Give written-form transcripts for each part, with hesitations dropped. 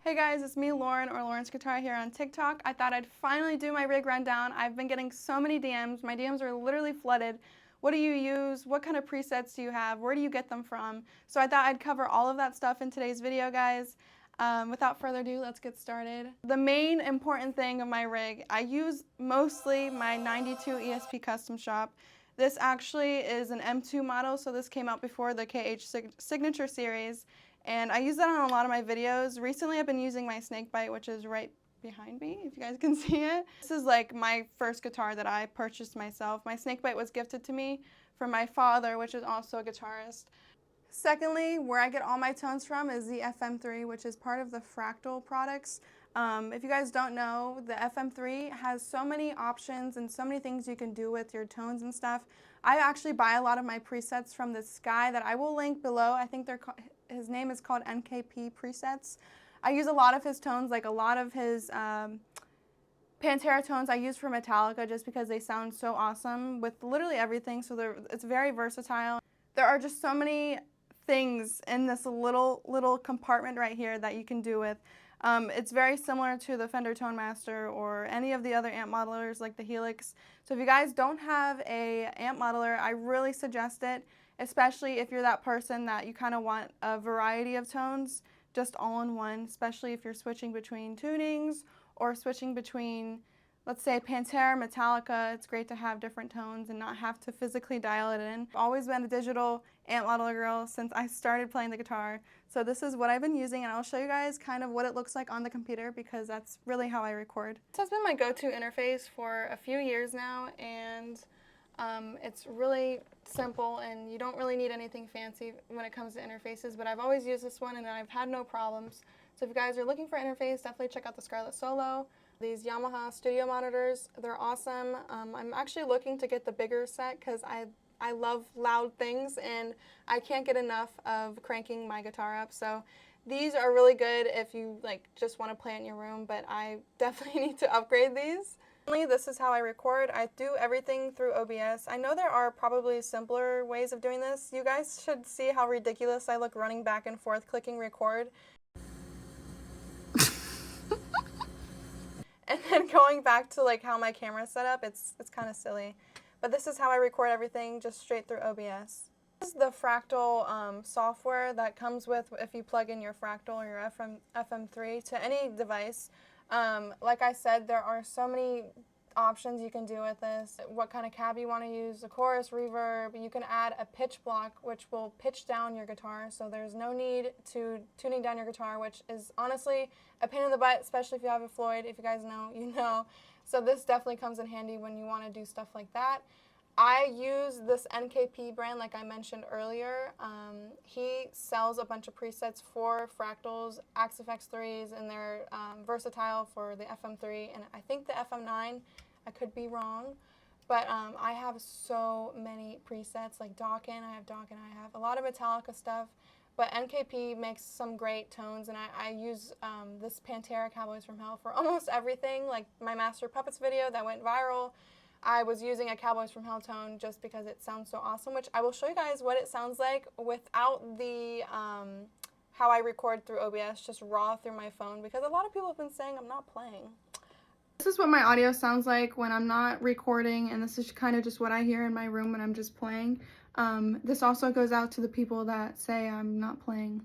Hey guys, it's me, Lauren, or Lauren's Guitar here on TikTok. I thought I'd finally do my rig rundown. I've been getting so many DMs. My DMs are literally flooded. What do you use? What kind of presets do you have? Where do you get them from? So I thought I'd cover all of that stuff in today's video, guys. Without further ado, let's get started. The main important thing of my rig, I use mostly my 92 ESP custom shop. This actually is an M2 model, so this came out before the KH Signature series. And I use that on a lot of my videos. Recently I've been using my snakebite, which is right behind me, if you guys can see it. This is like my first guitar that I purchased myself. My snakebite was gifted to me from my father, which is also a guitarist. Secondly, where I get all my tones from is the FM3, which is part of the Fractal products. If you guys don't know, the FM3 has so many options and so many things you can do with your tones and stuff. I actually buy a lot of my presets from this guy that I will link below. I think his name is called NKP Presets. I use a lot of his tones, like a lot of his Pantera tones I use for Metallica just because they sound so awesome with literally everything, so it's very versatile. There are just so many things in this little compartment right here that you can do with. It's very similar to the Fender Tone Master or any of the other amp modelers like the Helix. So if you guys don't have a amp modeler, I really suggest it, especially if you're that person that you kind of want a variety of tones just all in one, especially if you're switching between tunings or switching between, let's say, Pantera, Metallica. It's great to have different tones and not have to physically dial it in. I've always been a digital amp modeler girl since I started playing the guitar. So this is what I've been using, and I'll show you guys kind of what it looks like on the computer because that's really how I record. This has been my go-to interface for a few years now, and it's really simple and you don't really need anything fancy when it comes to interfaces, but I've always used this one and I've had no problems. So if you guys are looking for interface, definitely check out the Scarlett Solo. These Yamaha studio monitors, they're awesome. I'm actually looking to get the bigger set because I love loud things and I can't get enough of cranking my guitar up. So these are really good if you just want to play in your room, but I definitely need to upgrade these. This is how I record. I do everything through OBS. I know there are probably simpler ways of doing this. You guys should see how ridiculous I look running back and forth clicking record. And then going back to how my camera's set up, it's kind of silly. But this is how I record everything, just straight through OBS. This is the Fractal software that comes with if you plug in your Fractal or your FM3 to any device. Like I said, there are so many options you can do with this. What kind of cab you want to use, the chorus, reverb. You can add a pitch block, which will pitch down your guitar, so there's no need to tuning down your guitar, which is honestly a pain in the butt, especially if you have a Floyd. If you guys know, you know. So this definitely comes in handy when you want to do stuff like that. I use this NKP brand like I mentioned earlier. He sells a bunch of presets for Fractals, Axe FX3s, and they're versatile for the FM3 and I think the FM9. I could be wrong, but I have so many presets like Dawkins. I have a lot of Metallica stuff, but NKP makes some great tones, and I use this Pantera Cowboys from Hell for almost everything. Like my Master Puppets video that went viral, I was using a Cowboys from Hell tone just because it sounds so awesome, which I will show you guys what it sounds like without the how I record through OBS, just raw through my phone, because a lot of people have been saying I'm not playing. This is what my audio sounds like when I'm not recording, and this is kind of just what I hear in my room when I'm just playing. This also goes out to the people that say I'm not playing.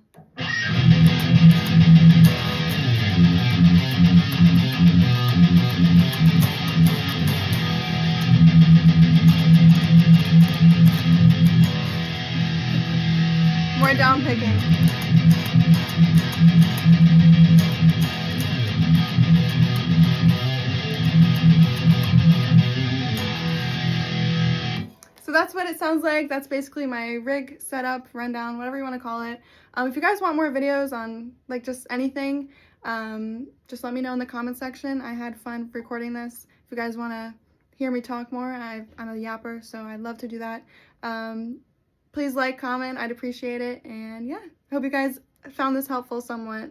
More down picking. So that's what it sounds like. That's basically my rig setup, rundown, whatever you want to call it. If you guys want more videos on just anything, just let me know in the comment section. I had fun recording this. If you guys want to hear me talk more, I'm a yapper, so I'd love to do that. Please like, comment, I'd appreciate it. And yeah, I hope you guys found this helpful somewhat.